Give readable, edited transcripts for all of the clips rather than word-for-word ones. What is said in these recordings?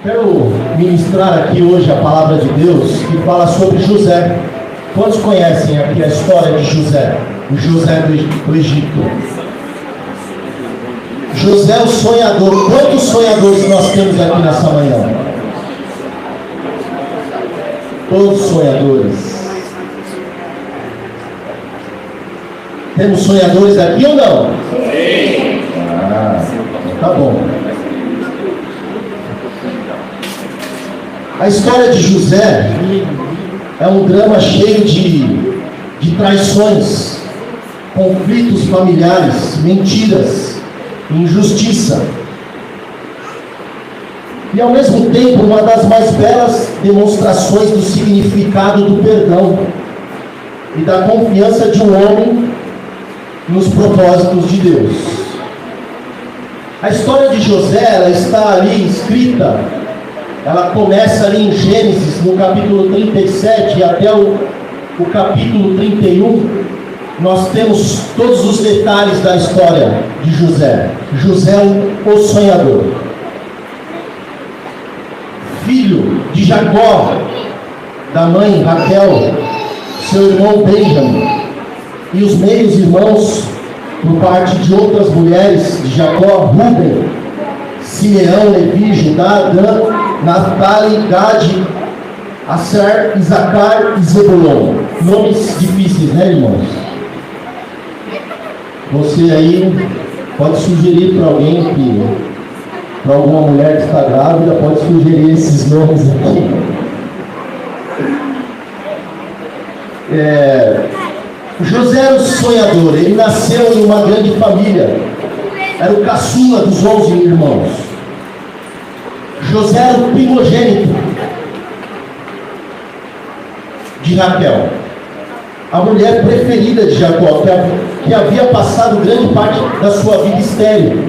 Quero ministrar aqui hoje a palavra de Deus que fala sobre José. Quantos conhecem aqui a história de José? O José do Egito. José o sonhador. Quantos sonhadores nós temos aqui nessa manhã? Todos sonhadores. Temos sonhadores aqui ou não? Sim. Tá bom. A história de José é um drama cheio de traições, conflitos familiares, mentiras, injustiça. E ao mesmo tempo uma das mais belas demonstrações do significado do perdão e da confiança de um homem nos propósitos de Deus. A história de José, ela está ali escrita, ela começa ali em Gênesis, no capítulo 37 e até o capítulo 31, nós temos todos os detalhes da história de José. José, o sonhador. Filho de Jacó, da mãe Raquel, seu irmão Benjamim, e os meios irmãos, por parte de outras mulheres de Jacó, Rúben, Simeão, Levi, Judá, Dan, Naftali, Gade, Asser, Isacar e Zebulon. Nomes difíceis, né, irmãos? Você aí pode sugerir para alguém para alguma mulher que está grávida, pode sugerir esses nomes aqui. José era o sonhador, ele nasceu em uma grande família, era o caçula dos 11 irmãos. José era o primogênito de Raquel, a mulher preferida de Jacó, que havia passado grande parte da sua vida estéril.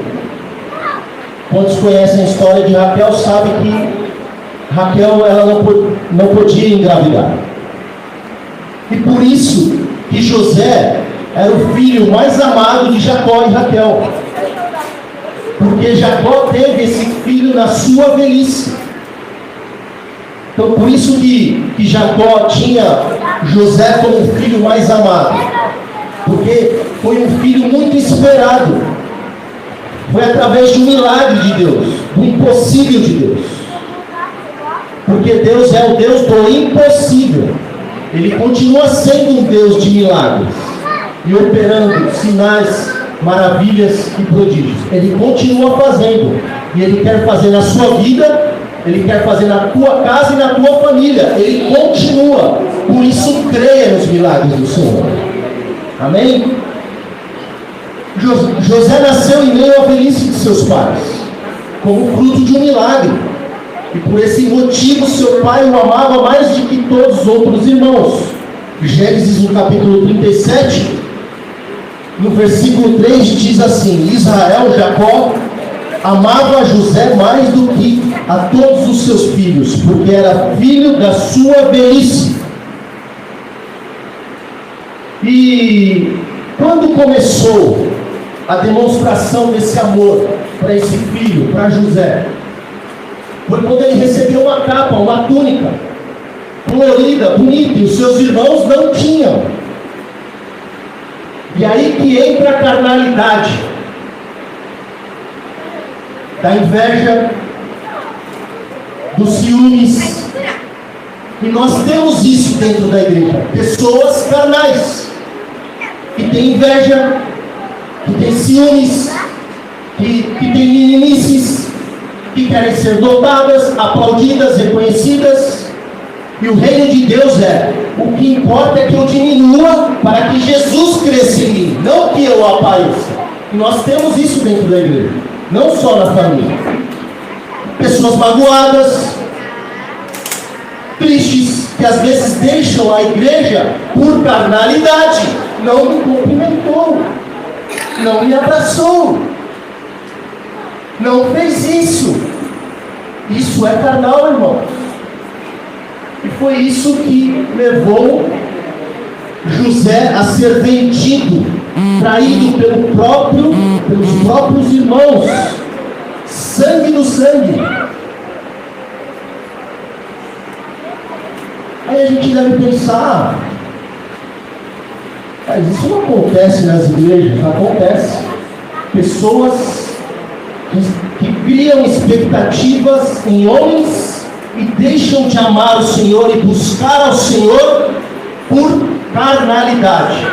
Quantos conhecem a história de Raquel sabem que Raquel ela não podia engravidar. E por isso que José era o filho mais amado de Jacó e Raquel. Porque Jacó teve esse filho na sua velhice. Então por isso que Jacó tinha José como o filho mais amado. Porque foi um filho muito esperado. Foi através de um milagre de Deus, do impossível de Deus. Porque Deus é o Deus do impossível. Ele continua sendo um Deus de milagres e operando sinais, maravilhas e prodígios. Ele continua fazendo, e Ele quer fazer na sua vida, Ele quer fazer na tua casa e na tua família. Ele continua. Por isso creia nos milagres do Senhor. Amém? José nasceu em meio à velhice de seus pais, como fruto de um milagre. E por esse motivo seu pai o amava mais do que todos os outros irmãos. Gênesis no capítulo 37, no versículo 3 diz assim: Israel, Jacó, amava José mais do que a todos os seus filhos, porque era filho da sua velhice. E quando começou a demonstração desse amor para esse filho, para José, foi quando ele recebeu uma capa, uma túnica colorida, bonita, e os seus irmãos não tinham. E aí que entra a carnalidade da inveja, dos ciúmes. E nós temos isso dentro da igreja, pessoas carnais que têm inveja, que têm ciúmes, que têm meninices, que querem ser notadas, aplaudidas, reconhecidas. E o reino de Deus o que importa é que eu diminua para que Jesus cresça em mim, não que eu apareça. E nós temos isso dentro da igreja, não só na família. Pessoas magoadas, tristes, que às vezes deixam a igreja por carnalidade. Não me cumprimentou, não me abraçou, não fez isso. Isso é carnal, irmãos. E foi isso que levou José a ser vendido, traído pelos próprios irmãos. Sangue no sangue. aqui deve pensar, mas isso não acontece nas igrejas, não acontece. Pessoas que criam expectativas em homens e deixam de amar o Senhor e buscar ao Senhor por carnalidade.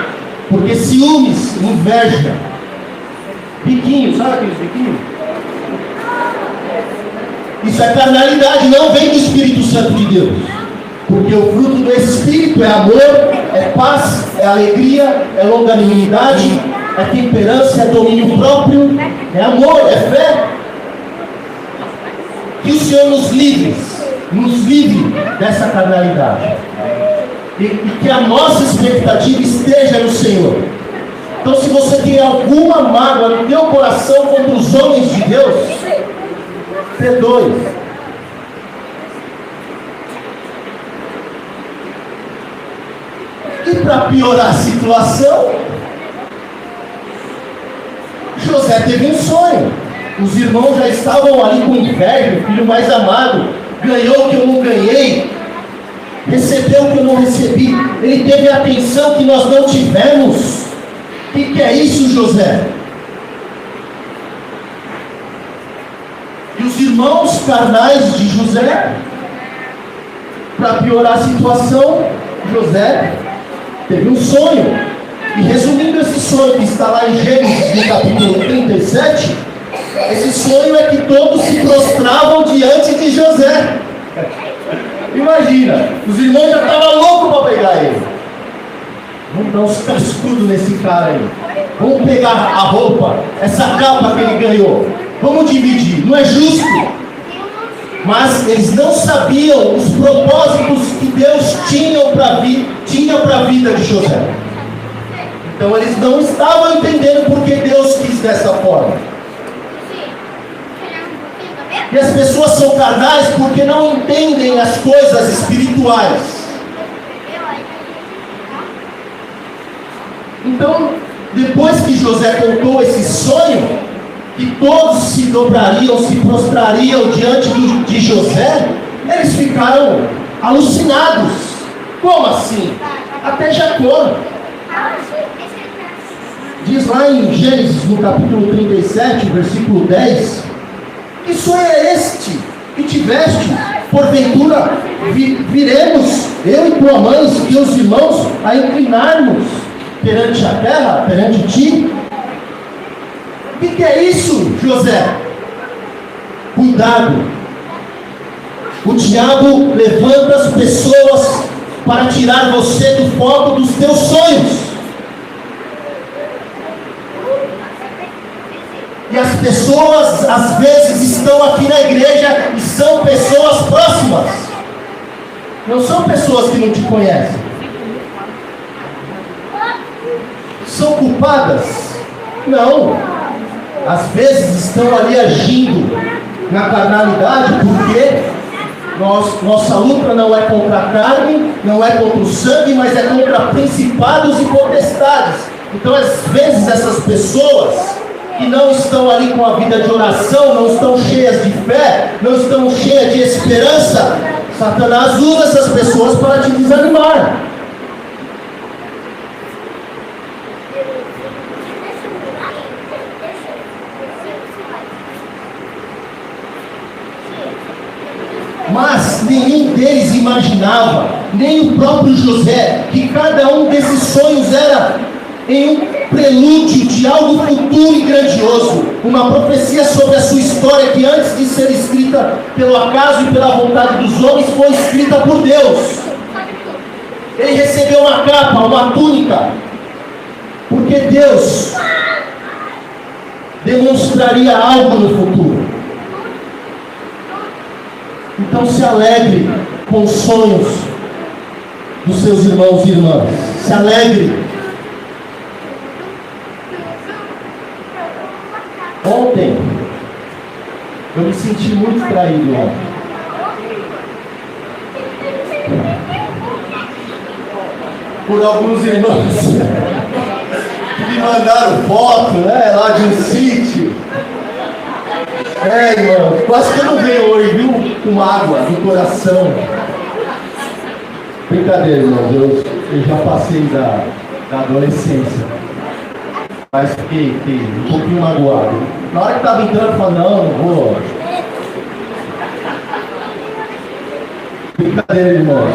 Porque ciúmes, inveja, biquinho, sabe aqueles biquinhos? Isso é carnalidade, não vem do Espírito Santo de Deus. Porque o fruto do Espírito é amor, é paz, é alegria, é longanimidade, é temperança, é domínio próprio, é amor, é fé. Que o Senhor nos livre dessa carnalidade. E que a nossa expectativa esteja no Senhor. Então, se você tem alguma mágoa no teu coração contra os homens de Deus, perdoe. E para piorar a situação, José teve um sonho. Os irmãos já estavam ali com inveja. O filho mais amado ganhou o que eu não ganhei, recebeu o que eu não recebi. Ele teve a atenção que nós não tivemos. O que é isso, José? E os irmãos carnais de José, para piorar a situação, José teve um sonho. E resumindo esse sonho que está lá em Gênesis, no capítulo 37, esse sonho é que todos se prostravam diante de José. Imagina, os irmãos já estavam loucos para pegar ele. Vamos dar uns cascudos nesse cara aí. Vamos pegar a roupa, essa capa que ele ganhou. Vamos dividir. Não é justo. Mas eles não sabiam os propósitos que Deus tinha para a vida de José. Então eles não estavam entendendo por que Deus quis dessa forma. E as pessoas são carnais porque não entendem as coisas espirituais. Então, depois que José contou esse sonho, que todos se dobrariam, se prostrariam diante de José, eles ficaram alucinados. Como assim? Até Jacó. Diz lá em Gênesis, no capítulo 37, versículo 10, que sonho é este que tiveste? Porventura viremos, eu e tua mãe e teus irmãos, a inclinar-nos perante a terra, perante ti? O que é isso, José? Cuidado. O diabo levanta as pessoas para tirar você do foco dos teus sonhos. E as pessoas, às vezes, estão aqui na igreja e são pessoas próximas. Não são pessoas que não te conhecem. São culpadas? Não. Às vezes estão ali agindo na carnalidade porque nossa luta não é contra a carne, não é contra o sangue, mas é contra principados e potestades. Então, às vezes, essas pessoas que não estão ali com a vida de oração, não estão cheias de fé, não estão cheias de esperança, Satanás usa essas pessoas para te desanimar. Mas nenhum deles imaginava, nem o próprio José, que cada um desses sonhos era em um prelúdio de algo futuro e grandioso, uma profecia sobre a sua história que antes de ser escrita pelo acaso e pela vontade dos homens, foi escrita por Deus. Ele recebeu uma capa, uma túnica, porque Deus demonstraria algo no futuro. Então se alegre com os sonhos dos seus irmãos e irmãs. Se alegre. Ontem, eu me senti muito traído ontem. Por alguns irmãos que me mandaram foto, né, lá de um sítio. Irmão, quase que eu não venho hoje, viu? Com água no coração. Brincadeira, irmãos, eu já passei da adolescência, mas fiquei um pouquinho magoado. Na hora que estava entrando, eu falei, não vou. Brincadeira, irmãos,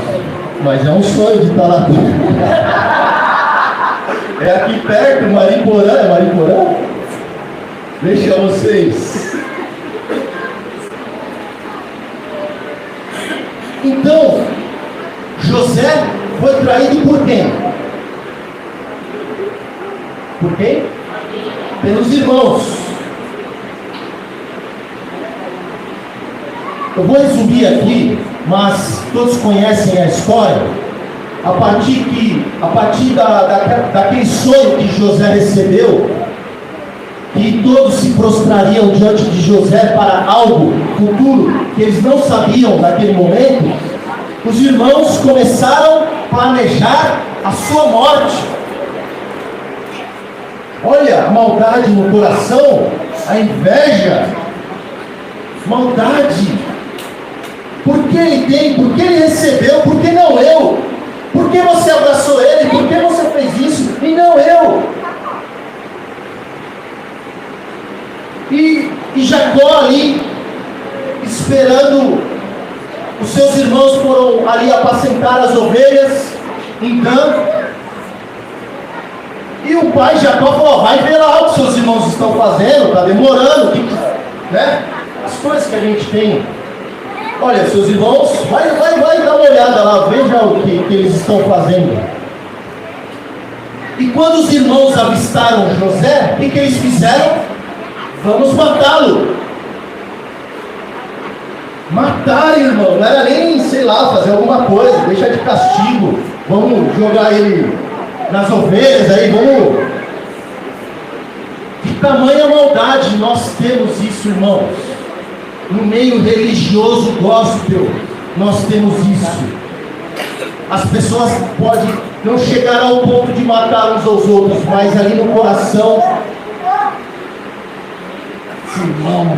mas é um sonho de estar lá dentro. É aqui perto, Mariporã, é Mariporã? Deixa vocês. Então, José foi traído por quem? Por quem? Pelos irmãos. Eu vou resumir aqui, mas todos conhecem a história. A partir daquele sonho que José recebeu, que todos se prostrariam diante de José para algo futuro que eles não sabiam naquele momento, os irmãos começaram a planejar a sua morte. Olha a maldade no coração, a inveja, maldade. Por que ele tem? Por que ele recebeu? Por que não eu? Por que você abraçou ele? Por que você fez isso? E não eu? E Jacó ali, esperando, os seus irmãos foram ali apacentar as ovelhas em Dan. E o pai Jacó falou, vai ver lá o que seus irmãos estão fazendo, está demorando, né? As coisas que a gente tem. Olha, seus irmãos, vai dar uma olhada lá, veja o que eles estão fazendo. E quando os irmãos avistaram José, o que eles fizeram? Vamos matá-lo. Matar, irmão, não era nem, sei lá, fazer alguma coisa, deixa de castigo, vamos jogar ele nas ovelhas aí, vamos. Que tamanha maldade nós temos isso, irmãos. No meio religioso gospel, nós temos isso. As pessoas podem não chegar ao ponto de matar uns aos outros, mas ali no coração, esse irmão,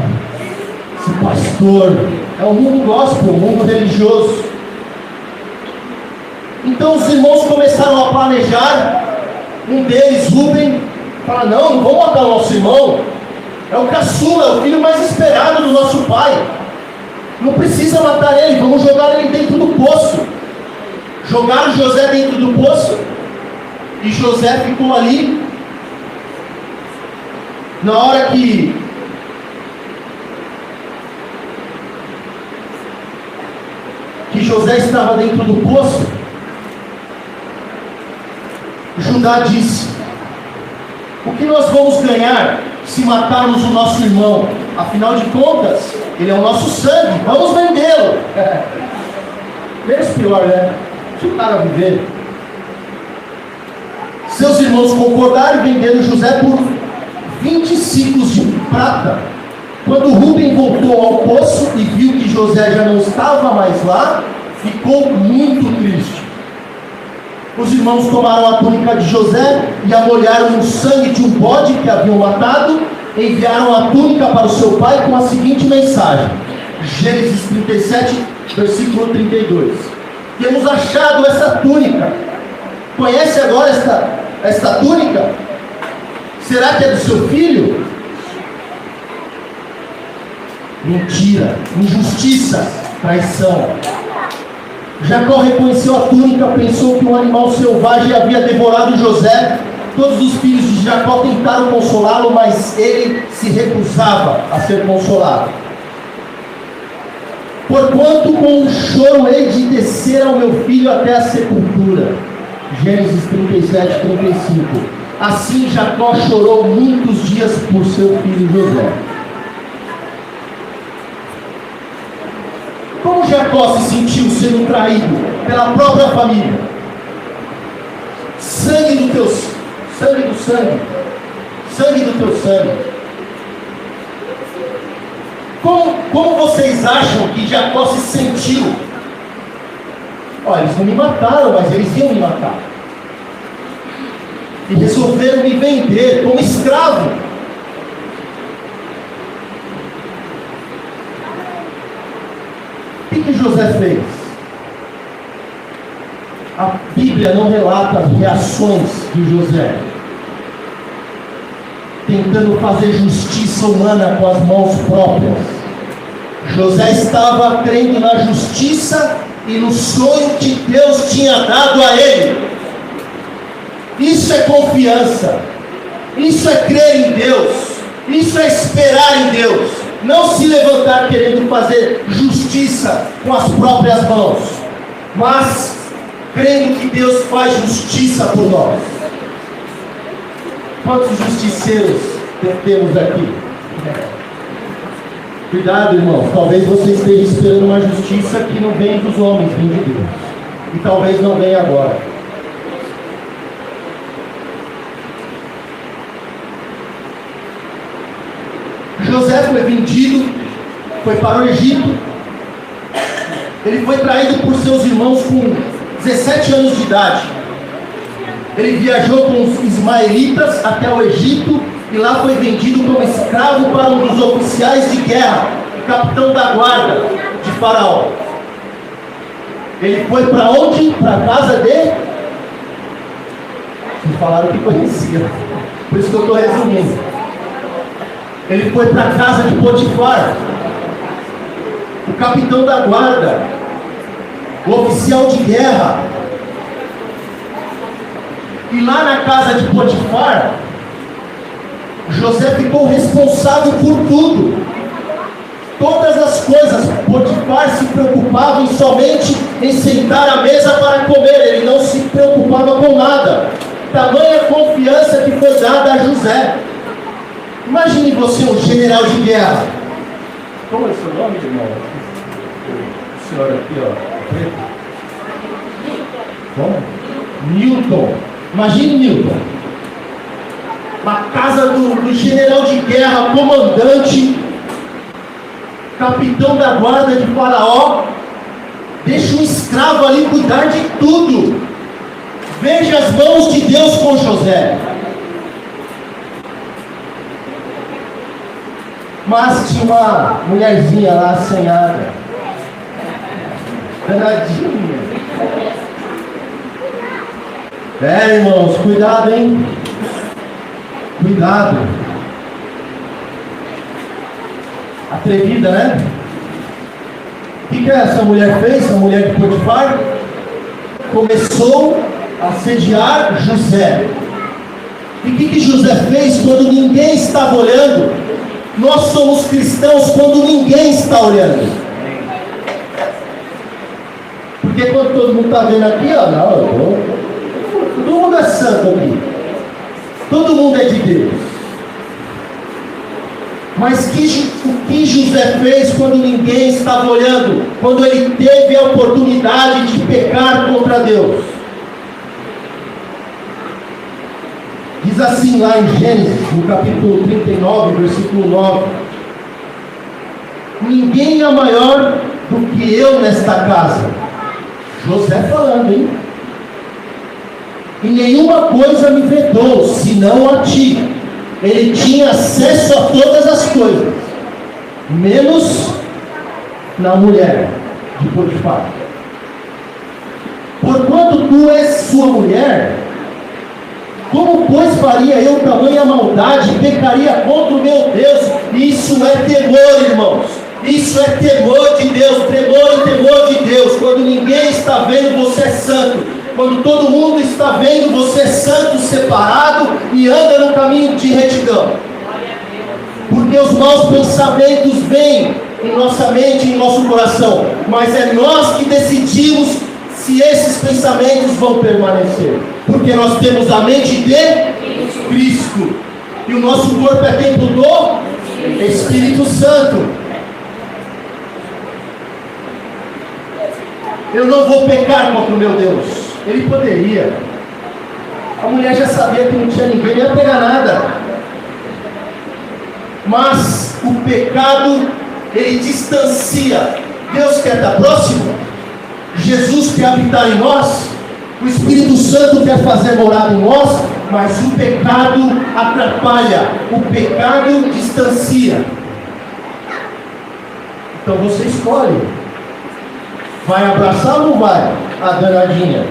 esse pastor, é o mundo gospel, o mundo religioso. Então os irmãos começaram a planejar. Um deles, Rubem, fala, não vamos matar o nosso irmão. É o caçula, é o filho mais esperado do nosso pai. Não precisa matar ele, vamos jogar ele dentro do poço. Jogaram José dentro do poço. E José ficou ali. Na hora que José estava dentro do poço, Judá disse, o que nós vamos ganhar se matarmos o nosso irmão? Afinal de contas, ele é o nosso sangue, vamos vendê-lo. Menos pior, né? Deixa o cara viver. Seus irmãos concordaram e venderam José por 20 ciclos de prata. Quando Rubem voltou ao poço e viu que José já não estava mais lá, ficou muito triste. Os irmãos tomaram a túnica de José e a molharam no sangue de um bode que haviam matado, enviaram a túnica para o seu pai com a seguinte mensagem. Gênesis 37, versículo 32. Temos achado essa túnica. Conhece agora esta túnica? Será que é do seu filho? Mentira, injustiça, traição. Jacó reconheceu a túnica, pensou que um animal selvagem havia devorado José. Todos os filhos de Jacó tentaram consolá-lo, mas ele se recusava a ser consolado. Porquanto com um choro hei de descer ao meu filho até a sepultura. Gênesis 37, 35. Assim Jacó chorou muitos dias por seu filho José. Como Jacó se sentiu sendo traído pela própria família? Sangue do teu sangue, sangue do teu sangue. Como vocês acham que Jacó se sentiu? Olha, eles não me mataram, mas eles iam me matar. E resolveram me vender como escravo. O que José fez? Bíblia não relata as reações de José, tentando fazer justiça humana com as mãos próprias. José estava crendo na justiça e no sonho que Deus tinha dado a ele. Isso é confiança, isso é crer em Deus, isso é esperar em Deus. Não se levantar querendo fazer justiça com as próprias mãos, mas crendo que Deus faz justiça por nós. Quantos justiceiros temos aqui? Cuidado, irmão. Talvez você esteja esperando uma justiça que não vem dos homens, vem de Deus. E talvez não venha agora. José foi vendido, foi para o Egito. Ele foi traído por seus irmãos com 17 anos de idade. Ele viajou com os ismaelitas até o Egito e lá foi vendido como escravo para um dos oficiais de guerra, o capitão da guarda de Faraó. Ele foi para onde? Para a casa de... Me falaram que conhecia, por isso que eu estou resumindo. Ele foi para a casa de Potifar, o capitão da guarda, o oficial de guerra. E lá na casa de Potifar, José ficou responsável por tudo. Todas as coisas. Potifar se preocupava somente em sentar à mesa para comer. Ele não se preocupava com nada. Tamanha confiança que foi dada a José. Imagine você, um general de guerra. Como é o seu nome, irmão? O senhor aqui, ó, preto. Como? Newton. Imagine Newton. Na casa do general de guerra, comandante, capitão da guarda de Faraó, deixa um escravo ali cuidar de tudo. Veja as mãos de Deus com José. Mas tinha uma mulherzinha lá assanhada, danadinha. Irmãos, cuidado, hein? Cuidado. Atrevida, né? O que essa mulher fez? A mulher de Potifar começou a assediar José. E o que José fez quando ninguém estava olhando? Nós somos cristãos quando ninguém está olhando. Porque quando todo mundo está vendo aqui, ó, não, todo mundo é santo aqui. Todo mundo é de Deus. Mas o que José fez quando ninguém estava olhando? Quando ele teve a oportunidade de pecar contra Deus? Diz assim lá em Gênesis, no capítulo 39, versículo 9: ninguém é maior do que eu nesta casa. José falando, hein? E nenhuma coisa me vedou, senão a ti. Ele tinha acesso a todas as coisas, menos na mulher de Potifar. Porquanto tu és sua mulher, como pois faria eu tamanha maldade e pecaria contra o meu Deus? Isso é temor, irmãos. Isso é temor de Deus, tremor e temor de Deus. Quando ninguém está vendo, você é santo. Quando todo mundo está vendo, você é santo, separado e anda no caminho de retidão. Porque os maus pensamentos vêm em nossa mente, em nosso coração. Mas é nós que decidimos se esses pensamentos vão permanecer. Porque nós temos a mente de Cristo. E o nosso corpo é templo do Espírito Santo. Eu não vou pecar contra o meu Deus. Ele poderia. A mulher já sabia que não tinha ninguém, não ia pegar nada. Mas o pecado, ele distancia. Deus quer estar próximo. Jesus quer habitar em nós. O Espírito Santo quer fazer morada em nós. Mas o pecado atrapalha. O pecado distancia. Então você escolhe. Vai abraçar ou não vai? A danadinha.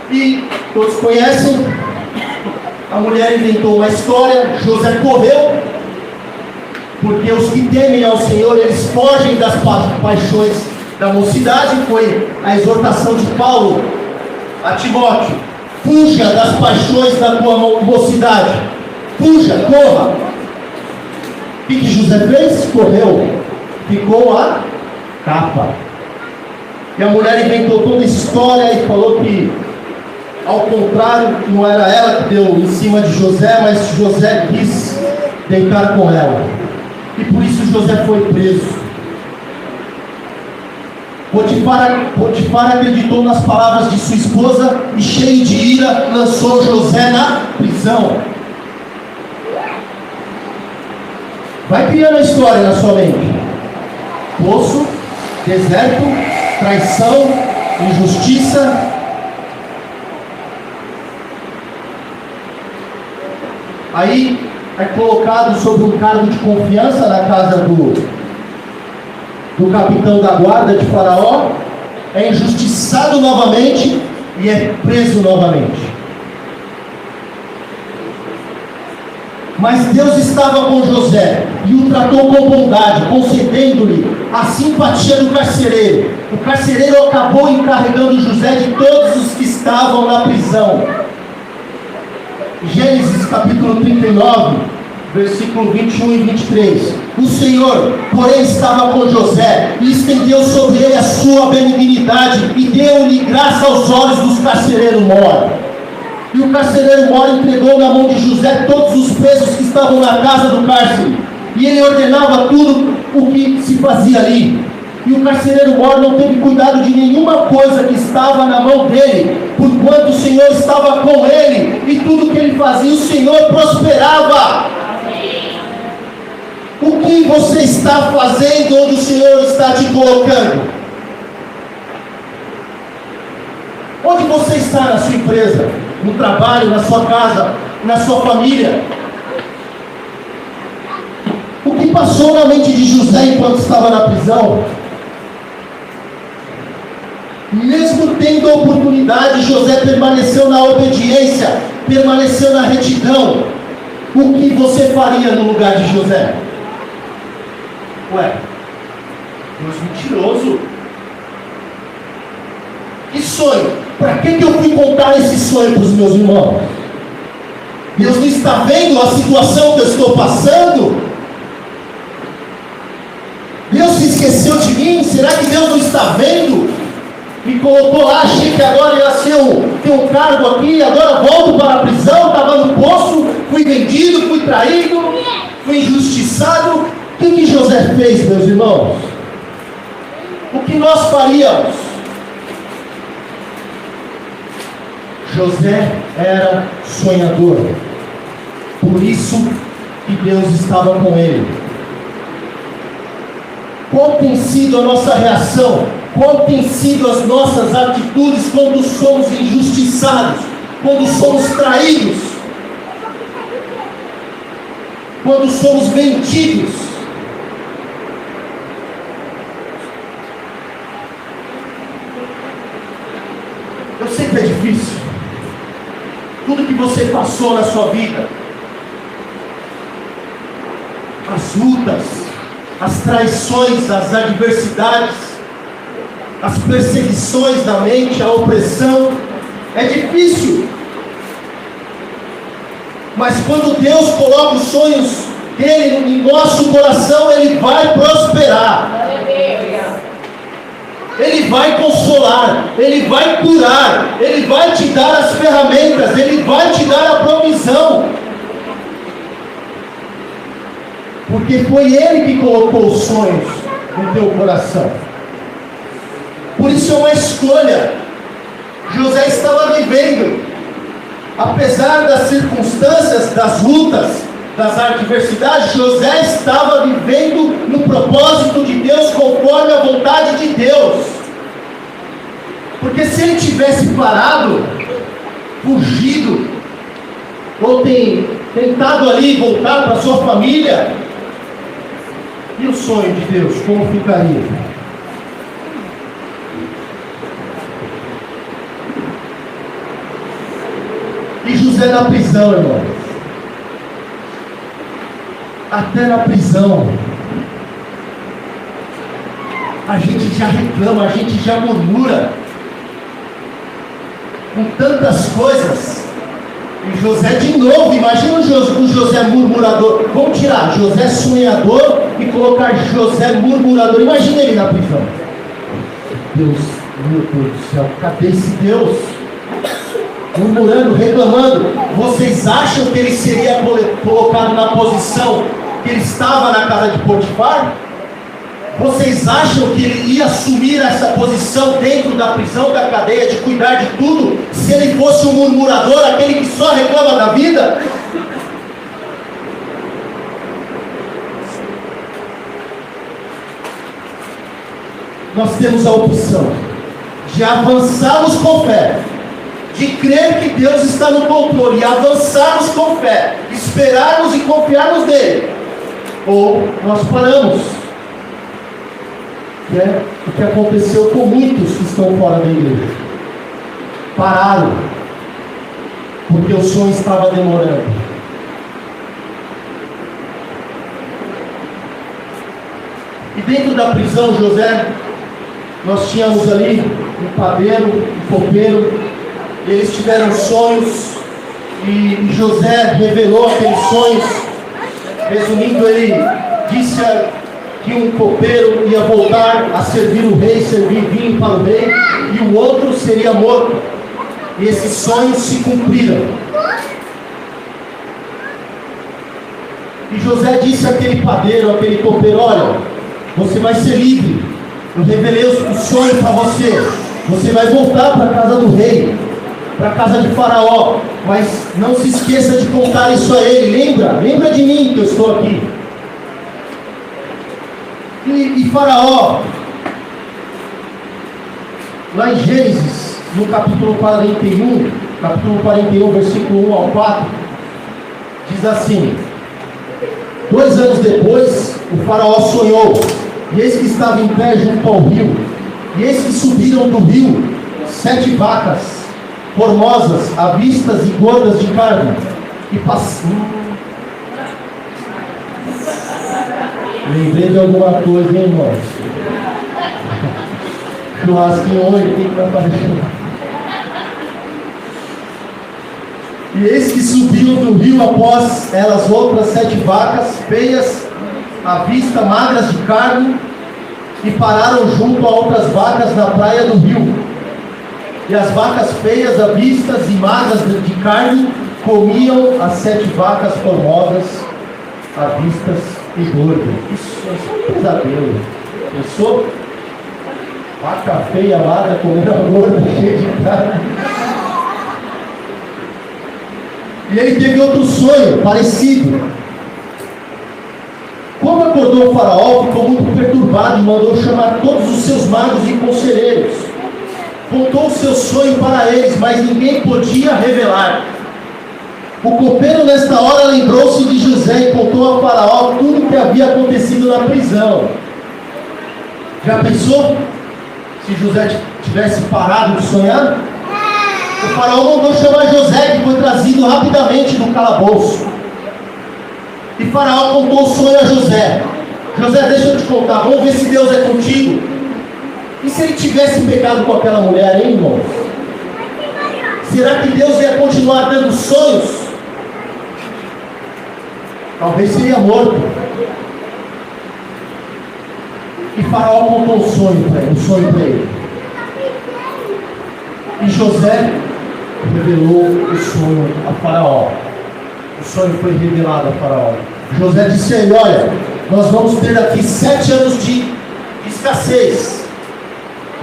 E todos conhecem, a mulher inventou uma história, José correu, porque os que temem ao Senhor, eles fogem das paixões da mocidade. Foi a exortação de Paulo a Timóteo: fuja das paixões da tua mocidade, fuja, corra. O que José fez? Correu, ficou a capa. E a mulher inventou toda a história e falou que, ao contrário, não era ela que deu em cima de José, mas José quis deitar com ela. E por isso José foi preso. Potifar acreditou nas palavras de sua esposa e, cheio de ira, lançou José na prisão. Vai criando a história na sua mente: poço, deserto, traição, injustiça. Aí é colocado sob um cargo de confiança na casa do capitão da guarda de Faraó, é injustiçado novamente e é preso novamente. Mas Deus estava com José e o tratou com bondade, concedendo-lhe a simpatia do carcereiro. O carcereiro acabou encarregando José de todos os que estavam na prisão. Gênesis capítulo 39, versículo 21 e 23. O Senhor, porém, estava com José e estendeu sobre ele a sua benignidade e deu-lhe graça aos olhos dos carcereiros mor. E o carcereiro mor entregou na mão de José todos os presos que estavam na casa do cárcere, e ele ordenava tudo o que se fazia ali. E o carcereiro mor não teve cuidado de nenhuma coisa que estava na mão dele, porquanto o Senhor estava com ele, e tudo que ele fazia, o Senhor prosperava. O que você está fazendo onde o Senhor está te colocando? Onde você está na sua empresa, no trabalho, na sua casa, na sua família? O que passou na mente de José enquanto estava na prisão? Mesmo tendo a oportunidade, José permaneceu na obediência, permaneceu na retidão. O que você faria no lugar de José? Ué, Deus mentiroso. Que sonho? Para que eu fui contar esse sonho para os meus irmãos? Deus não está vendo a situação que eu estou passando? Deus se esqueceu de mim? Será que Deus não está vendo? Me colocou lá, achei que agora ia ser um cargo aqui, agora volto para a prisão, estava no poço, fui vendido, fui traído, fui injustiçado. O que José fez, meus irmãos? O que nós faríamos? José era sonhador, por isso que Deus estava com ele. Qual tem sido a nossa reação? Qual tem sido as nossas atitudes quando somos injustiçados? Quando somos traídos? Quando somos vendidos? Eu sei que é difícil. Tudo que você passou na sua vida, as lutas, as traições, as adversidades, as perseguições da mente, a opressão, é difícil. Mas quando Deus coloca os sonhos dele em nosso coração, Ele vai prosperar. Ele vai consolar, Ele vai curar, Ele vai te dar as ferramentas, Ele vai te dar a provisão. Porque foi Ele que colocou os sonhos no teu coração. Por isso é uma escolha. José estava vivendo, apesar das circunstâncias, das lutas, das adversidades, José estava vivendo no propósito de Deus, conforme a vontade de Deus. Porque se ele tivesse parado, fugido, ou tentado ali voltar para sua família, e o sonho de Deus, como ficaria? E José na prisão, irmão. Até na prisão. A gente já reclama, a gente já murmura. Com tantas coisas. E José de novo, imagina o José murmurador. Vamos tirar José sonhador e colocar José murmurador. Imagina ele na prisão. Deus, meu Deus do céu, cadê esse Deus? Murmurando, reclamando. Vocês acham que ele seria colocado na posição que ele estava na casa de Potifar? Vocês acham que ele ia assumir essa posição dentro da prisão, da cadeia, de cuidar de tudo, se ele fosse um murmurador, aquele que só reclama da vida? Nós temos a opção de avançarmos com fé, de crer que Deus está no controle e avançarmos com fé, esperarmos e confiarmos nele, ou nós paramos. Que é o que aconteceu com muitos que estão fora da igreja. Pararam, porque o sonho estava demorando. E dentro da prisão, José, nós tínhamos ali um padeiro, um copeiro, eles tiveram sonhos, e José revelou aqueles sonhos. Resumindo, ele disse que um copeiro ia voltar a servir o rei, servir vinho para o rei, e o outro seria morto. E esses sonhos se cumpriram. E José disse àquele padeiro, àquele copeiro: olha, você vai ser livre. Eu revelei o sonho para você. Você vai voltar para a casa do rei, para a casa de Faraó. Mas não se esqueça de contar isso a ele. Lembra de mim que eu estou aqui. E Faraó, lá em Gênesis, no capítulo 41, versículo 1 ao 4, diz assim: 2 anos depois, o Faraó sonhou, e eis que estava em pé junto ao rio, e eis que subiram do rio 7 vacas, formosas, avistas e gordas de carne, e passaram. Lembrei de alguma coisa, hein, irmão? Churrasquinho hoje, quem que vai fazer? E eis que subiam do rio após elas outras 7 vacas, feias, à vista, magras de carne, e pararam junto a outras vacas na praia do rio. E as vacas feias, à vistas e magras de carne, comiam as 7 vacas formosas, à vistas e gordo. Isso é um pesadelo. Pensou? Vaca feia, magra, comendo a gorda, cheia de carne. E ele teve outro sonho parecido. Quando acordou o Faraó, ficou muito perturbado e mandou chamar todos os seus magos e conselheiros. Contou o seu sonho para eles, mas ninguém podia revelar. O copeiro nesta hora lembrou-se de José e contou a Faraó tudo o que havia acontecido na prisão. Já pensou se José tivesse parado de sonhar? O Faraó mandou chamar José, que foi trazido rapidamente do calabouço. E Faraó contou o sonho a José. José, deixa eu te contar, vamos ver se Deus é contigo. E se ele tivesse pecado com aquela mulher, hein, irmão? Será que Deus ia continuar dando sonhos? Talvez seria morto. E Faraó contou o sonho para ele. E José revelou o sonho a Faraó. O sonho foi revelado a Faraó. José disse a ele: olha, nós vamos ter aqui 7 anos de escassez.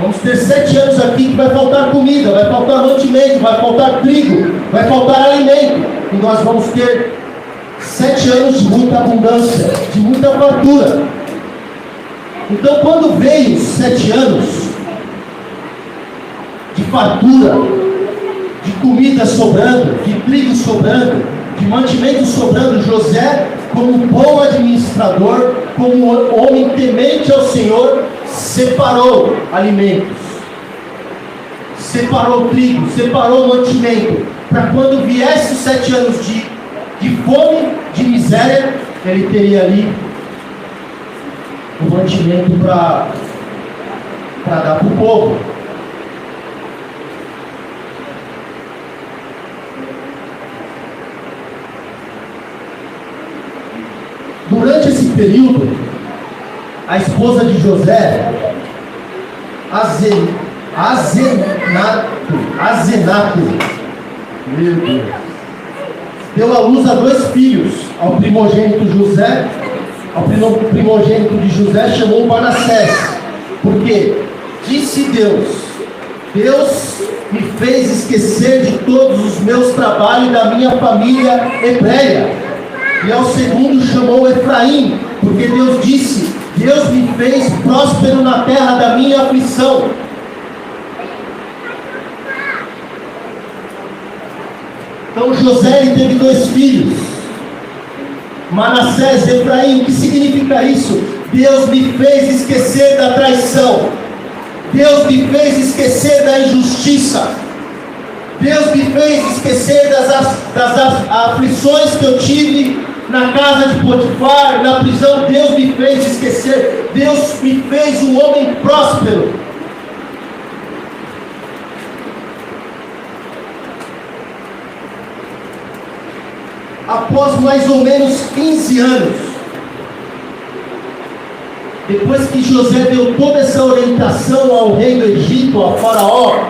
Vamos ter 7 anos aqui que vai faltar comida, vai faltar mantimento, vai faltar trigo, vai faltar alimento. E nós vamos ter 7 anos de muita abundância, de muita fartura. Então, quando veio os 7 anos de fartura, de comida sobrando, de trigo sobrando, de mantimento sobrando, José, como bom administrador, como homem temente ao Senhor, separou alimentos. separou o trigo, separou o mantimento, para quando viesse os 7 anos de fome, de miséria, ele teria ali o mantimento para dar para o povo. Durante esse período, a esposa de José, Azenato, meu Deus, deu à luz a 2 filhos. Ao primogênito José, ao primogênito de José chamou Manassés, porque disse Deus me fez esquecer de todos os meus trabalhos e da minha família hebreia. E ao segundo chamou Efraim, porque Deus disse: Deus me fez próspero na terra da minha aflição. Então José ele teve 2 filhos, Manassés e Efraim. O que significa isso? Deus me fez esquecer da traição, Deus me fez esquecer da injustiça, Deus me fez esquecer das aflições que eu tive na casa de Potifar, na prisão. Deus me fez esquecer. Deus me fez um homem próspero. Após mais ou menos 15 anos, depois que José deu toda essa orientação ao rei do Egito, ao faraó,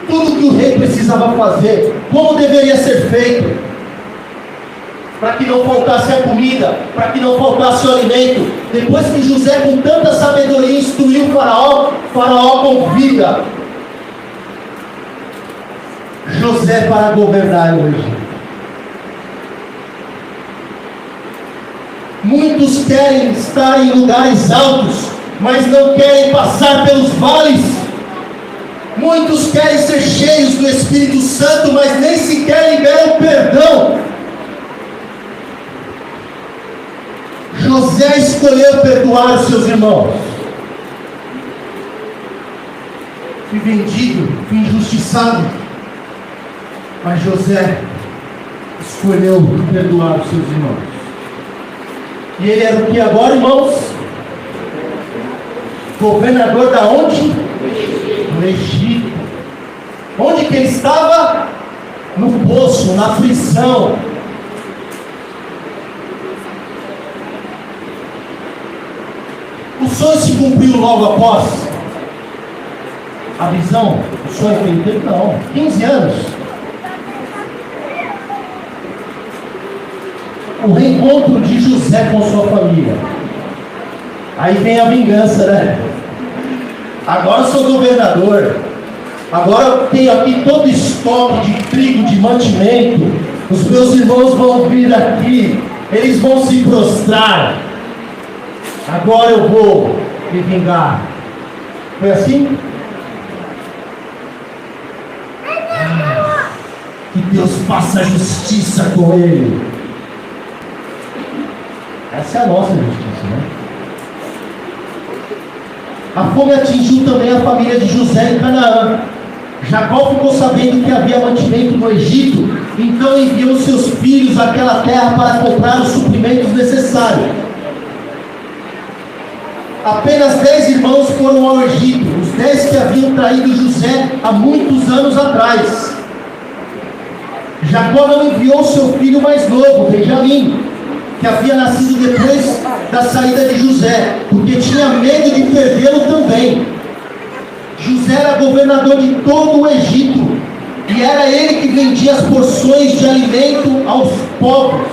tudo que o rei precisava fazer, como deveria ser feito, para que não faltasse a comida, para que não faltasse o alimento. Depois que José, com tanta sabedoria, instruiu o faraó convida José para governar o Egito. Muitos querem estar em lugares altos, mas não querem passar pelos vales. Muitos querem ser cheios do Espírito Santo, mas nem sequer liberam perdão. José escolheu perdoar os seus irmãos. Fui vendido, fui injustiçado, mas José escolheu perdoar os seus irmãos. E ele era o que agora, irmãos? Governador da onde? No Egito. Onde que ele estava? No poço, na prisão. O sonho se cumpriu logo após a visão. O sonho foi em tempo? Não, 15 anos. O reencontro de José com sua família. Aí vem a vingança, né? Agora eu sou governador. Agora eu tenho aqui todo estoque de trigo, de mantimento. Os meus irmãos vão vir aqui. Eles vão se prostrar. Agora eu vou me vingar. Foi assim? Que Deus faça justiça com ele. Essa é a nossa justiça, né? A fome atingiu também a família de José em Canaã. Jacó ficou sabendo que havia mantimento no Egito, então enviou seus filhos àquela terra para comprar os suprimentos necessários. Apenas 10 irmãos foram ao Egito, os 10 que haviam traído José há muitos anos atrás. Jacó não enviou seu filho mais novo, Benjamim, que havia nascido depois da saída de José, porque tinha medo de perdê-lo também. José era governador de todo o Egito, e era ele que vendia as porções de alimento aos pobres.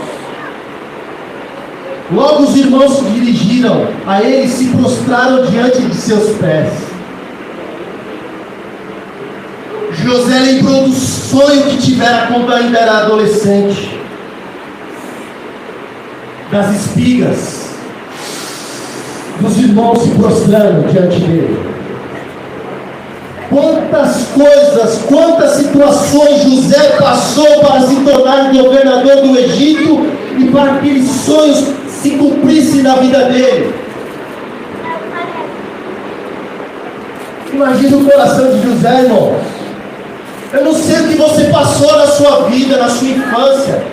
Logo os irmãos se dirigiram a ele e se prostraram diante de seus pés. José lembrou do sonho que tivera quando ainda era adolescente, das espigas, dos irmãos se prostrando diante dele. Quantas coisas, quantas situações José passou para se tornar governador do Egito e para que aqueles sonhos se cumprissem na vida dele. Imagina o coração de José, irmãos. Eu não sei o que você passou na sua vida, na sua infância,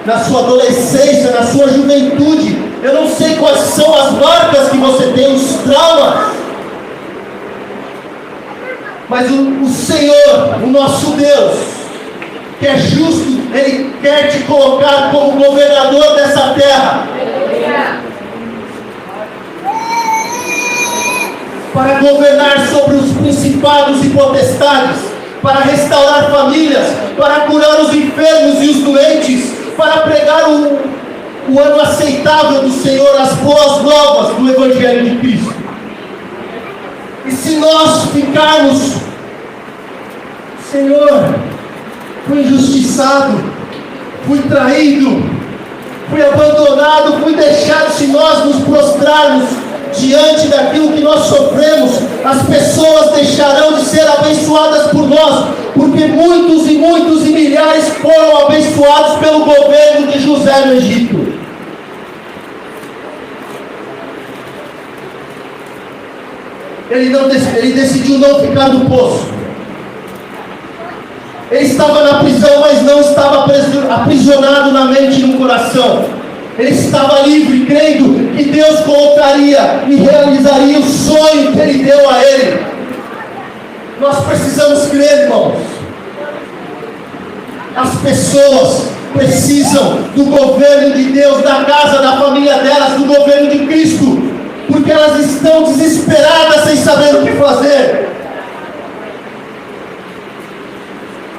na sua adolescência, na sua juventude. Eu não sei quais são as marcas que você tem, os traumas. Mas o Senhor, o nosso Deus, que é justo, Ele quer te colocar como governador dessa terra. Para governar sobre os principados e potestades, para restaurar famílias, para curar os enfermos e os doentes, para pregar o ano aceitável do Senhor, as boas novas do Evangelho de Cristo. E se nós ficarmos, Senhor, fui injustiçado, fui traído, fui abandonado, fui deixado, se nós nos prostrarmos diante daquilo que nós sofremos, as pessoas deixarão de ser abençoadas por nós, porque muitos e muitos e milhares foram abençoados pelo governo de José no Egito. Ele decidiu não ficar no poço. Ele estava na prisão, mas não estava aprisionado na mente e no coração. Ele estava livre, crendo que Deus colocaria e realizaria o sonho que Ele deu a ele. Nós precisamos crer, irmãos. As pessoas precisam do governo de Deus, da casa, da família delas, do governo de Cristo, porque elas estão desesperadas sem saber o que fazer.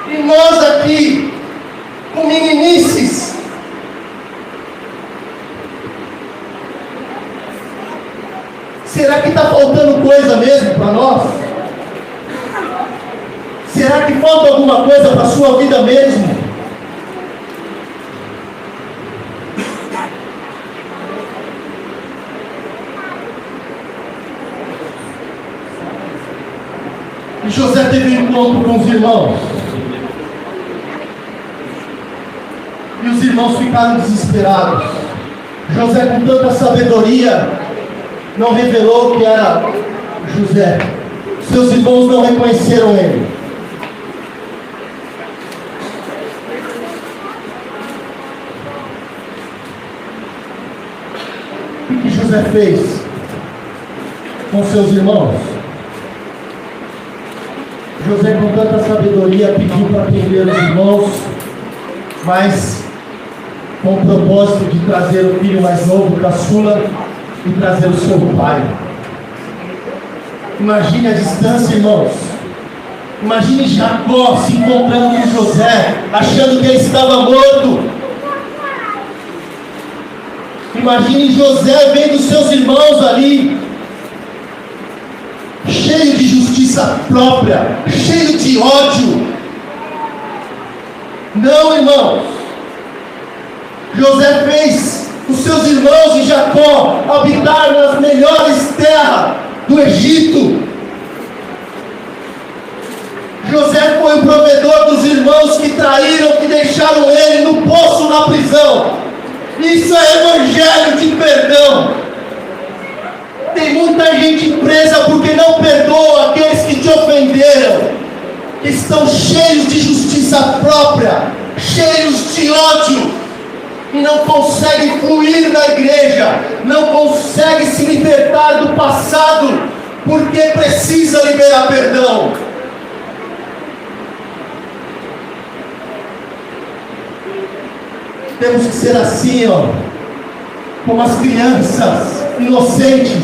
E nós aqui, com meninices, será que está faltando coisa mesmo para nós? Será que falta alguma coisa para a sua vida mesmo? E José teve um encontro com os irmãos. E os irmãos ficaram desesperados. José, com tanta sabedoria, não revelou que era José. Seus irmãos não reconheceram ele. O que José fez com seus irmãos? José, com tanta sabedoria, pediu para prender os irmãos, mas com o propósito de trazer o filho mais novo, caçula, e trazer o seu pai. Imagine a distância, irmãos. Imagine Jacó se encontrando com José, achando que ele estava morto. Imagine José vendo seus irmãos ali, cheio de justiça própria, cheio de ódio. Não, irmãos. José fez os seus irmãos e Jacó habitar nas melhores terras do Egito. José foi o provedor dos irmãos que traíram, que deixaram ele no poço, na prisão. Isso é evangelho de perdão. Tem muita gente presa porque não perdoa aqueles que te ofenderam, que estão cheios de justiça própria, cheios de ódio, e não consegue fluir na igreja, não consegue se libertar do passado, porque precisa liberar perdão. Temos que ser assim, ó, como as crianças inocentes.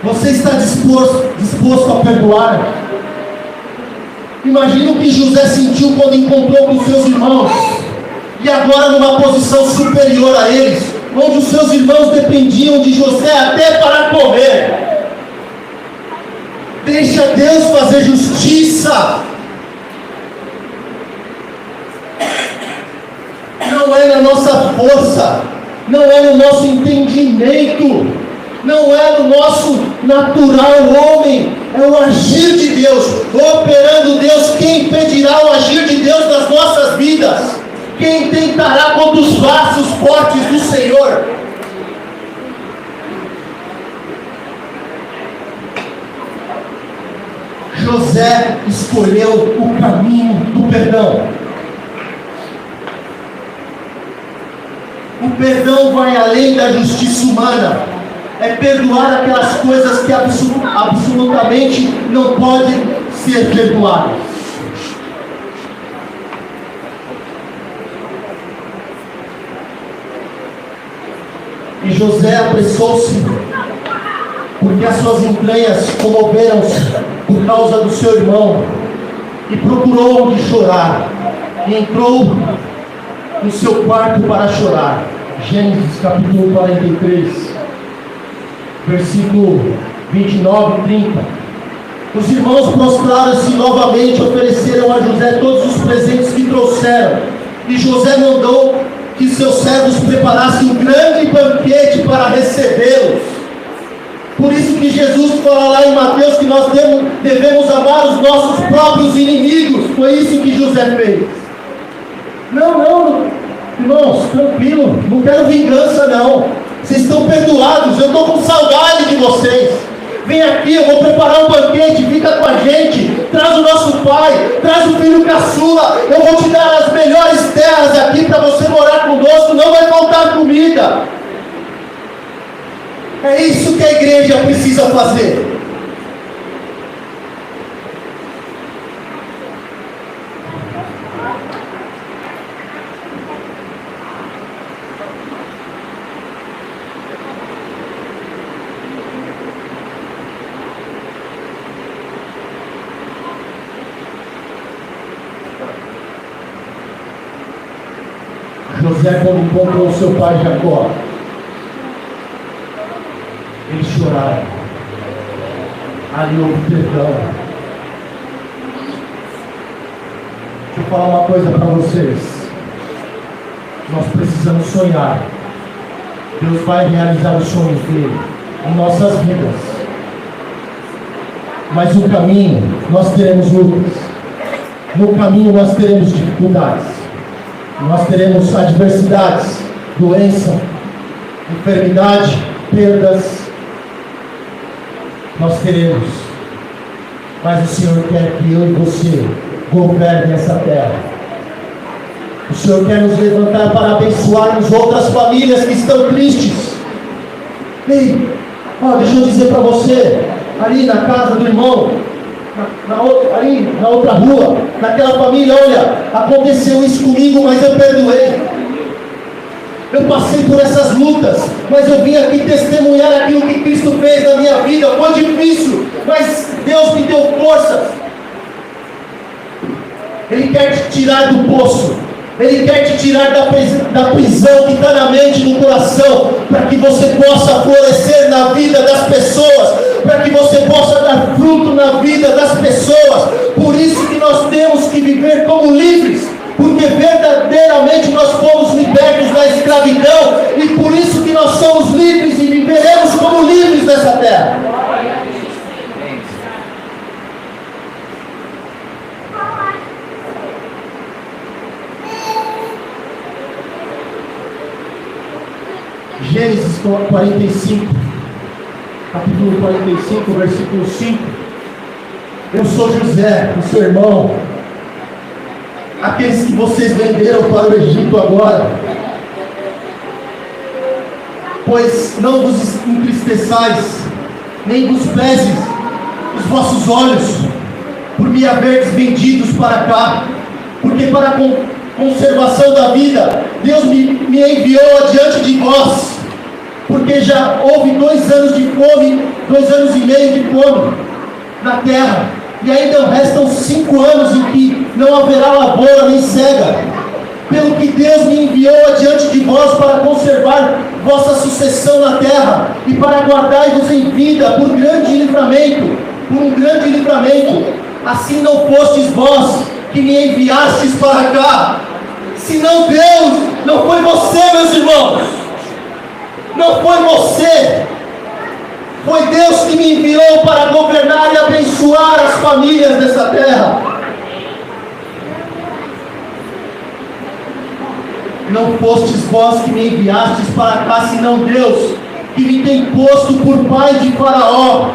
Você está disposto a perdoar? Imagina o que José sentiu quando encontrou com seus irmãos, e agora numa posição superior a eles, onde os seus irmãos dependiam de José até para comer. Deixa Deus fazer justiça. Não é na nossa força, não é no nosso entendimento, não é no nosso natural homem, é o agir de Deus, operando Deus. Quem impedirá o agir de Deus nas nossas vidas? Quem tentará contra os braços fortes do Senhor? José escolheu o caminho do perdão. O perdão vai além da justiça humana. É perdoar aquelas coisas que absolutamente não podem ser perdoadas. E José apressou-se, porque as suas entranhas comoveram-se por causa do seu irmão, e procurou onde chorar, e entrou no seu quarto para chorar. Gênesis capítulo 43, versículo 29 e 30. Os irmãos prostraram-se novamente, ofereceram a José todos os presentes que trouxeram, e José mandou que seus servos preparassem um grande banquete para recebê-los. Por isso que Jesus fala lá em Mateus que nós devemos amar os nossos próprios inimigos. Foi isso que José fez. Não, irmãos, tranquilo, não quero vingança não. Vocês estão perdoados, eu estou com saudade de vocês. Vem aqui, eu vou preparar um banquete, fica com a gente, traz o nosso pai, traz o filho caçula, eu vou te dar as melhores terras aqui para você morar conosco, não vai faltar comida. É isso que a igreja precisa fazer. José, quando encontrou seu pai Jacó, eles choraram. Ali houve perdão. Deixa eu falar uma coisa para vocês. Nós precisamos sonhar. Deus vai realizar os sonhos dele em nossas vidas. Mas no caminho nós teremos lutas. No caminho nós teremos dificuldades. Nós teremos adversidades, doença, enfermidade, perdas. Nós teremos. Mas o Senhor quer que eu e você governe essa terra. O Senhor quer nos levantar para abençoarmos outras famílias que estão tristes. Ei, deixa eu dizer para você, ali na casa do irmão, ali na outra rua, naquela família, olha, aconteceu isso comigo, mas eu perdoei. Eu passei por essas lutas, mas eu vim aqui testemunhar aquilo que Cristo fez na minha vida. Foi difícil, mas Deus me deu forças. Ele quer te tirar do poço. Ele quer te tirar da prisão que está na mente e no coração, para que você possa florescer na vida das pessoas, para que você possa dar fruto na vida das pessoas. Por isso que nós temos que viver como livres, porque verdadeiramente nós fomos libertos da escravidão, e por isso que nós somos livres e viveremos como livres nessa terra. Gênesis 45, capítulo 45, versículo 5. Eu sou José, o seu irmão, aqueles que vocês venderam para o Egito agora. Pois não vos entristeçais, nem vos peses os vossos olhos, por me haveres vendidos para cá, porque para a conservação da vida, Deus me enviou adiante de vós, porque já houve 2 anos de fome, 2 anos e meio de fome na terra, e ainda restam 5 anos em que não haverá lavoura nem cega, pelo que Deus me enviou adiante de vós para conservar vossa sucessão na terra, e para guardar-vos em vida por um grande livramento. Assim não fostes vós que me enviastes para cá, senão Deus. Não foi você, meus irmãos, não foi você, foi Deus que me enviou para governar e abençoar as famílias dessa terra. Não fostes vós que me enviastes para cá, senão Deus, que me tem posto por pai de Faraó,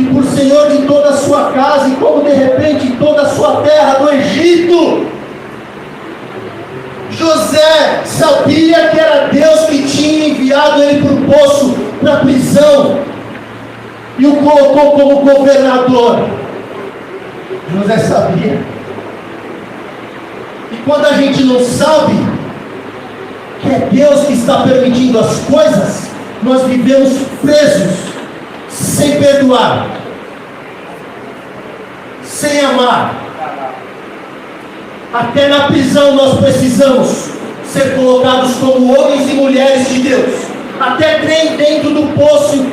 e por senhor de toda a sua casa, e como de repente toda a sua terra do Egito. José sabia que era Deus que tinha enviado ele para o poço, para a prisão, e o colocou como governador. José sabia. E quando a gente não sabe que é Deus que está permitindo as coisas, nós vivemos presos, sem perdoar, sem amar. Até na prisão nós precisamos ser colocados como homens e mulheres de Deus. Até dentro do poço,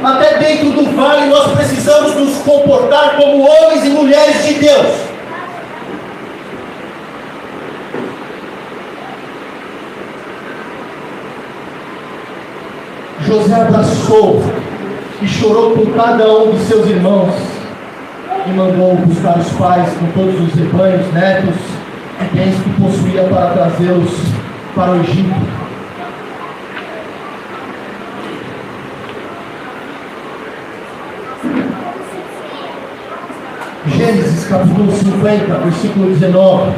até dentro do vale, nós precisamos nos comportar como homens e mulheres de Deus. José abraçou e chorou com cada um de seus irmãos e mandou buscar os pais com todos os rebanhos, netos e bens que possuía para trazê-los para o Egito. Gênesis capítulo 50, versículo 19.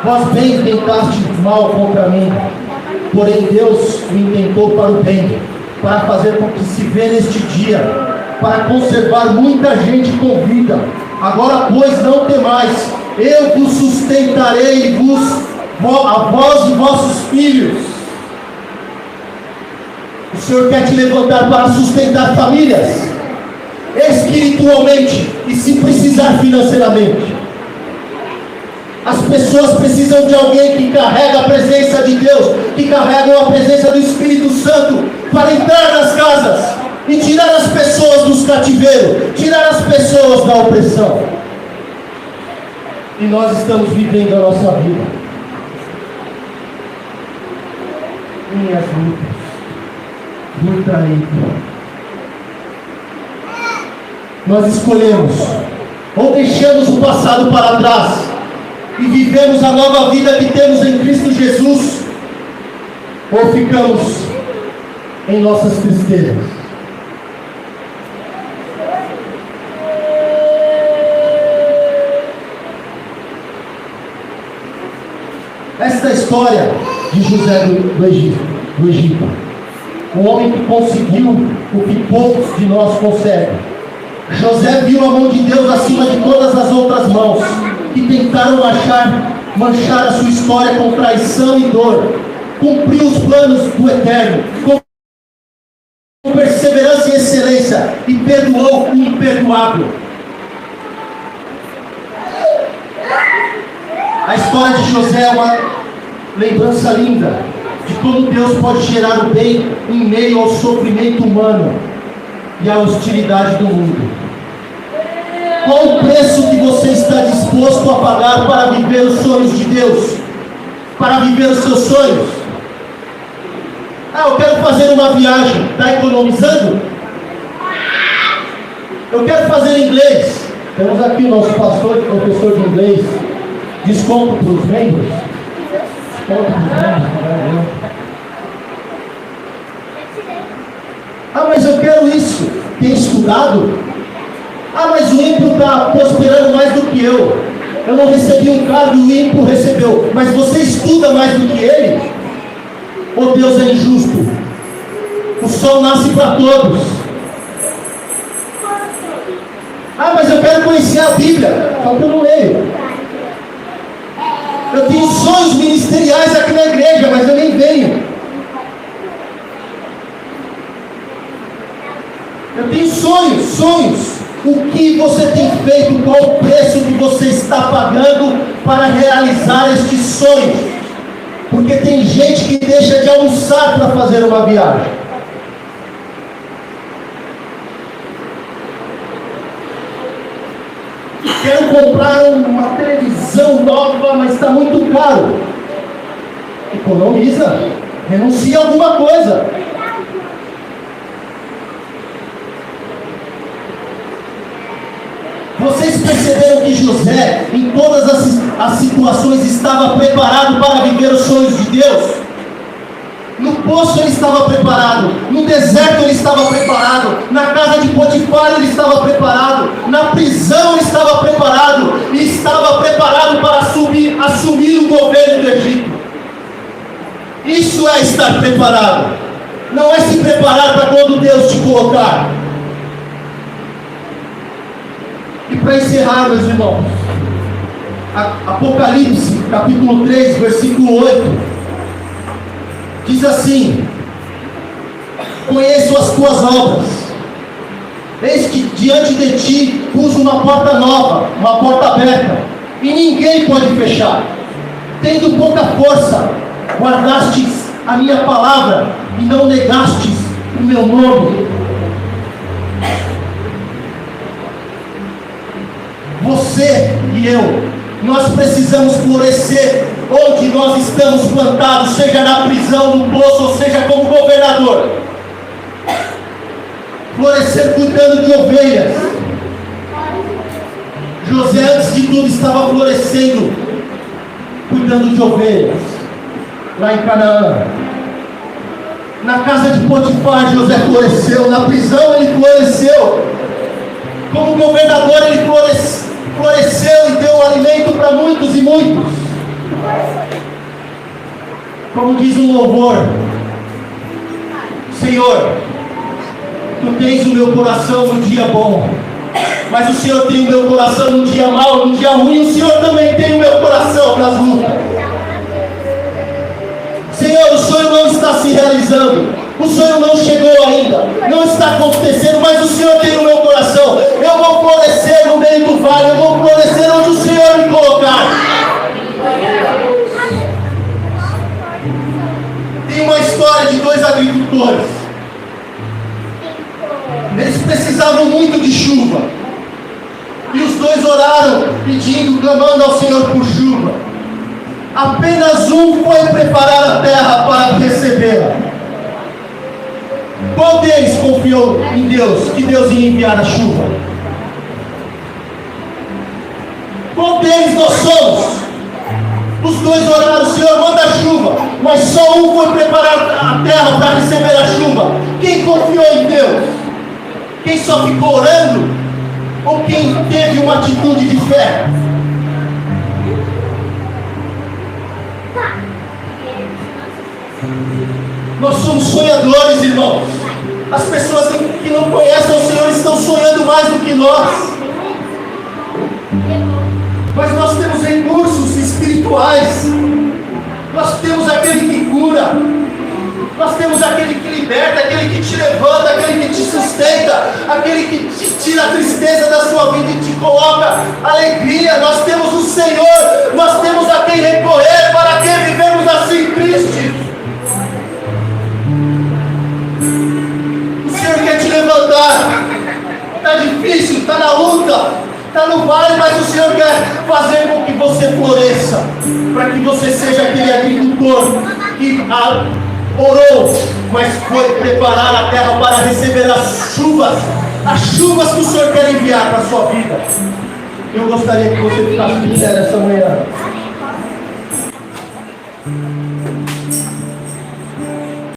Vós bem intentastes mal contra mim, porém Deus me intentou para o bem, para fazer com que se vê neste dia, para conservar muita gente com vida. Agora, pois, não temais, eu vos sustentarei, a vós e vossos filhos. O Senhor quer te levantar para sustentar famílias, espiritualmente e, se precisar, financeiramente. As pessoas precisam de alguém que carrega a presença de Deus, que carrega a presença do Espírito Santo, para entrar nas casas e tirar as pessoas dos cativeiros, tirar as pessoas da opressão. E nós estamos vivendo a nossa vida. Minhas lutas, nós escolhemos, ou deixamos o passado para trás e vivemos a nova vida que temos em Cristo Jesus, ou ficamos em nossas tristezas. Esta é a história de José do Egito, um homem que conseguiu o que poucos de nós conseguem. José viu a mão de Deus acima de todas as outras mãos que tentaram manchar a sua história com traição e dor. Cumpriu os planos do Eterno com perseverança e excelência, e perdoou o imperdoável. A história de José é uma lembrança linda de como Deus pode gerar o bem em meio ao sofrimento humano e à hostilidade do mundo. Qual o preço que você está disposto a pagar para viver os sonhos de Deus? Para viver os seus sonhos? Eu quero fazer uma viagem. Está economizando? Eu quero fazer inglês. Temos aqui o nosso pastor e professor de inglês. Desconto para os membros? Desconto para os membros? Mas eu quero isso. Tem estudado? Mas o ímpio está prosperando mais do que eu. Eu não recebi um cargo e o ímpio recebeu. Mas você estuda mais do que ele? Ou Deus é injusto? O sol nasce para todos. Mas eu quero conhecer a Bíblia. Só que eu não leio. Eu tenho sonhos ministeriais aqui na igreja, mas eu nem venho. Eu tenho sonhos. O que você tem feito? Qual o preço que você está pagando para realizar estes sonhos? Porque tem gente que deixa de almoçar para fazer uma viagem. Quero comprar uma televisão nova, mas está muito caro. Economiza. Renuncia a alguma coisa. Vocês perceberam que José, em todas as situações, estava preparado para viver os sonhos de Deus? No poço ele estava preparado, no deserto ele estava preparado, na casa de Potifar ele estava preparado, na prisão ele estava preparado, e estava preparado para assumir o governo do Egito. Isso é estar preparado, não é se preparar para quando Deus te colocar. E para encerrar, meus irmãos, Apocalipse, capítulo 3, versículo 8, diz assim: conheço as tuas obras, eis que diante de ti pus uma porta nova, uma porta aberta, e ninguém pode fechar. Tendo pouca força, guardastes a minha palavra, e não negastes o meu nome. Você e eu, nós precisamos florescer onde nós estamos plantados, seja na prisão, no poço, ou seja como governador. Florescer cuidando de ovelhas. José, antes de tudo, estava florescendo cuidando de ovelhas lá em Canaã. Na casa de Potifar, José floresceu. Na prisão ele floresceu. Como governador ele floresceu e deu alimento para muitos e muitos. Como diz um louvor: Senhor, tu tens o meu coração no dia bom, mas o Senhor tem o meu coração no dia mau, no dia ruim. O Senhor também tem o meu coração nas lutas. Senhor, o sonho não está se realizando, o sonho não chegou ainda, não está acontecendo, mas o Senhor tem o meu coração. Eu vou florescer no meio do vale, eu vou florescer onde o Senhor me colocar. Tem uma história de dois agricultores. Eles precisavam muito de chuva, e os dois oraram, pedindo, clamando ao Senhor por chuva. Apenas um foi preparar a terra para recebê-la. Qual deles confiou em Deus, que Deus ia enviar a chuva? Qual deles nós somos? Os dois oraram: Senhor, manda a chuva, mas só um foi preparar a terra para receber a chuva. Quem confiou em Deus? Quem só ficou orando? Ou quem teve uma atitude de fé? Nós somos sonhadores, irmãos. As pessoas que não conhecem o Senhor estão sonhando mais do que nós. Mas nós temos recursos espirituais. Nós temos aquele que cura. Nós temos aquele que liberta, aquele que te levanta, aquele que te sustenta, aquele que te tira a tristeza da sua vida e te coloca alegria. Nós temos o Senhor, nós temos a quem recorrer. Para que vivemos assim tristes? O Senhor quer te levantar. Está difícil, está na luta, está no vale, mas o Senhor quer fazer com que você floresça, para que você seja aquele agricultor que orou, mas foi preparar a terra para receber as chuvas que o Senhor quer enviar para a sua vida. Eu gostaria que você ficasse de pé nessa manhã.